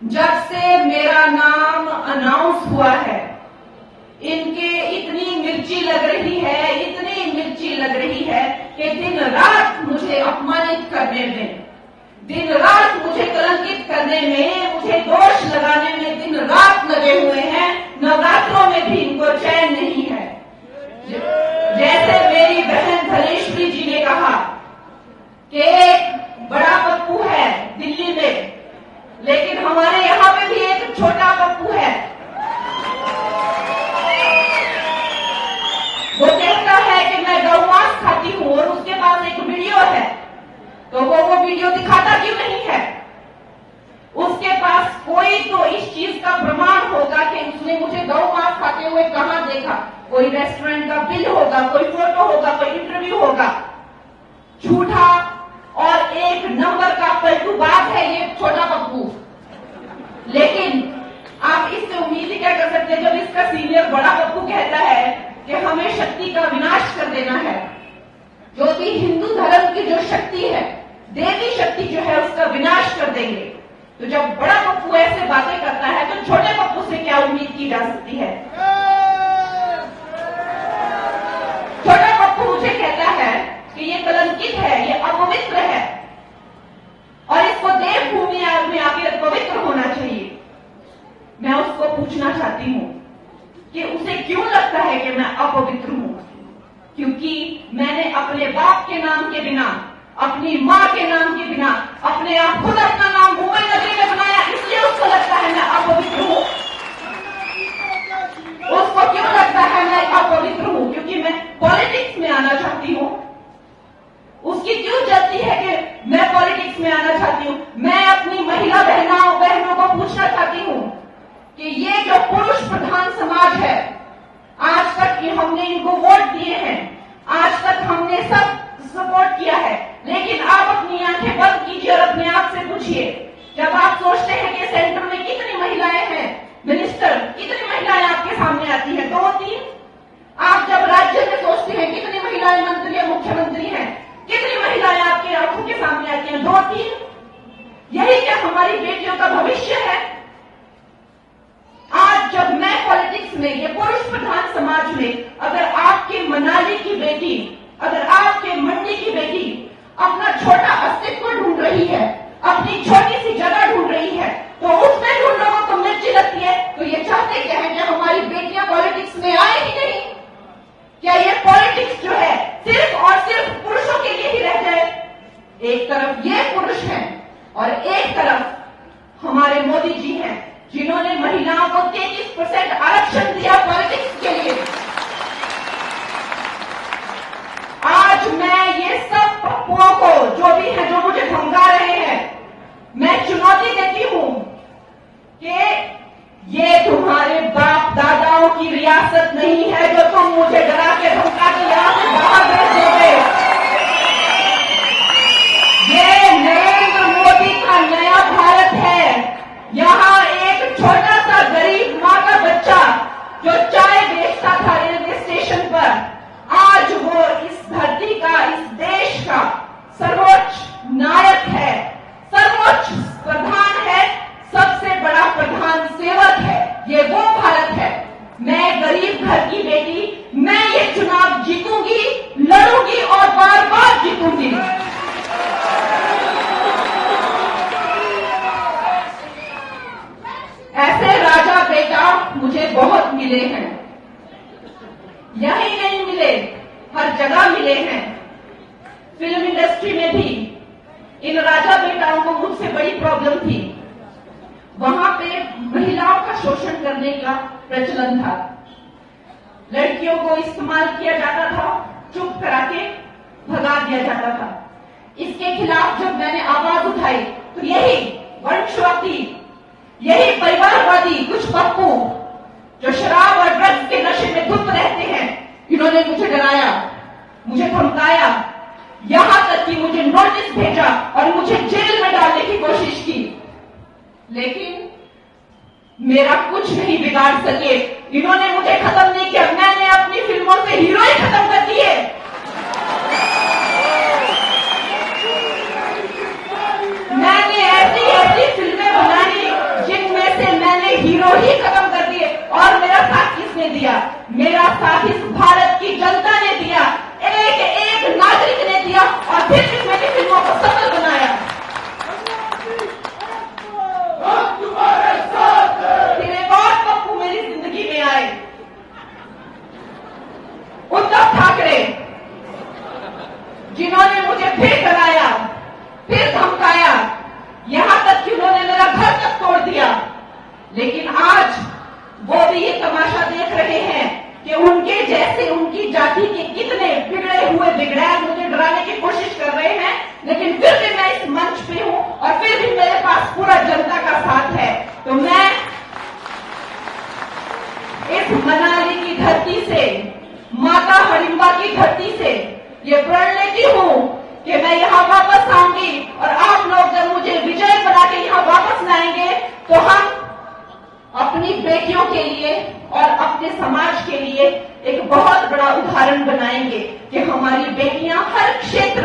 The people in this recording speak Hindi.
जब से मेरा नाम अनाउंस हुआ है, इनके इतनी मिर्ची लग रही है, इतनी मिर्ची लग रही है कि दिन रात मुझे अपमानित करने में, दिन रात मुझे कलंकित करने में, मुझे दोष लगाने में दिन रात लगे हुए हैं। नवरात्रों में भी इनको चैन नहीं है। जैसे मेरी बहन धनेश्वरी जी ने कहा कि एक बड़ा पप्पू है दिल्ली में, लेकिन हमारे यहां पे भी एक छोटा पप्पू है। वो कहता है कि मैं गौ मांस खाती हूं और उसके पास एक वीडियो है, तो वो वीडियो दिखाता क्यों नहीं है? उसके पास कोई तो इस चीज का प्रमाण होगा कि उसने मुझे गौ मांस खाते हुए कहां देखा। कोई रेस्टोरेंट का बिल होगा, कोई फोटो होगा, कोई इंटरव्यू होगा। झूठा और एक नंबर का पलटूबाज है ये छोटा पप्पू। लेकिन आप इससे उम्मीद ही क्या कर सकते हैं जब इसका सीनियर बड़ा पप्पू कहता है कि हमें शक्ति का विनाश कर देना है, जो भी हिंदू धर्म की जो शक्ति है, देवी शक्ति जो है, उसका विनाश कर देंगे। तो जब बड़ा पप्पू ऐसे बातें करता है तो छोटे पप्पू से क्या उम्मीद की जा सकती है? छोटा पप्पू मुझे कहता है कि ये कलंकित है, ये अपवित्र है और इसको देवभूमि में आकर पवित्र होना चाहिए। मैं उसको पूछना चाहती हूं कि उसे क्यों लगता है कि मैं अपवित्र हूं? क्योंकि मैंने अपने बाप के नाम के बिना, अपनी मां के नाम के बिना, अपने आप खुद अपना नाम मुंबई नगरी में बनाया, इसलिए उसको लगता है मैं अपवित्र हूं। उसको क्यों लगता है मैं अपवित्र हूं? क्योंकि मैं पॉलिटिक्स में आना चाहती हूं। उसकी क्यों जल्दी है कि मैं पॉलिटिक्स में आना चाहती हूं? मैं अपनी महिला बहनों को पूछना चाहती हूं कि ये जो पुरुष प्रधान समाज है, आज तक हमने इनको वोट दिए हैं, आज तक हमने सब सपोर्ट किया है, लेकिन आप अपनी आंखें बंद कीजिए और अपने आप से पूछिए, जब आप सोचते हैं कि सेंटर में कितनी महिलाएं हैं, मिनिस्टर कितनी महिलाएं आपके सामने आती हैं? 2-3। आप जब राज्य में सोचते हैं कितनी महिलाएं मंत्री या मुख्यमंत्री हैं, कितनी महिलाएं आपकी आंखों के सामने आती हैं? 2-3। यही क्या हमारी बेटियों का भविष्य है? आज जब मैं पॉलिटिक्स में, ये पुरुष प्रधान समाज में, अगर आपके मनाली की बेटी, अगर आपके मंडी की बेटी अपना छोटा अस्तित्व ढूंढ रही है, अपनी छोटी सी जगह ढूंढ रही है, तो उसमें ढूंढ लोगों को मिर्ची लगती है, तो ये चाहते क्या है कि हमारी बेटियां पॉलिटिक्स में आए ही नहीं? क्या ये पॉलिटिक्स जो है सिर्फ और सिर्फ पुरुषों के लिए ही रह जाए? एक तरफ ये पुरुष हैं और एक तरफ हमारे मोदी जी हैं, जिन्होंने महिलाओं को 33% आरक्षण दिया पॉलिटिक्स के लिए। आज मैं ये सब पप्पुओं को, जो भी है, जो मुझे धमका रहे हैं, मैं चुनौती देती हूं कि ये तुम्हारे बाप दादाओं की रियासत नहीं है जो तुम मुझे डरा के धमका के यहां से बाहर भेज दोगे। ये नरेंद्र मोदी का नया भारत है। यहां एक छोटा सा गरीब मां का बच्चा जो चाय बेचता था रेलवे स्टेशन पर, आज वो इस धरती का, इस देश का सर्वोच्च नायक है, सर्वोच्च प्रधान है, सबसे बड़ा प्रधान सेवक है। ये वो भारत है। मैं गरीब घर की बेटी, मैं ये चुनाव जीतूंगी, लड़ूंगी और बार बार जीतूंगी। ऐसे राजा बेटा मुझे बहुत मिले हैं, यही नहीं मिले, हर जगह मिले हैं। फिल्म इंडस्ट्री में भी इन राजा बेटाओं को मुझसे बड़ी प्रॉब्लम थी। वहां पे महिलाओं का शोषण करने का प्रचलन था, लड़कियों को इस्तेमाल किया जाता था, चुप करा के भगा दिया जाता था। इसके खिलाफ जब मैंने आवाज उठाई तो यही वंशवादी, यही परिवारवादी कुछ पप्पू जो शराब और ड्रग्स के नशे में धुत रहते हैं, इन्होंने मुझे डराया, मुझे धमकाया, यहां तक कि मुझे नोटिस भेजा और मुझे जेल में डालने की कोशिश की। लेकिन मेरा कुछ नहीं बिगाड़ सके। इन्होंने मुझे खत्म नहीं किया, मैंने अपनी फिल्मों से हीरो ही खत्म कर दिए। मैंने ऐसी ऐसी फिल्में बनाई जिन की धरती से ये प्रण लेती हूं कि मैं यहाँ वापस आऊंगी और आप लोग जब मुझे विजय बना के यहाँ वापस लाएंगे तो हम अपनी बेटियों के लिए और अपने समाज के लिए एक बहुत बड़ा उदाहरण बनाएंगे कि हमारी बेटियां हर क्षेत्र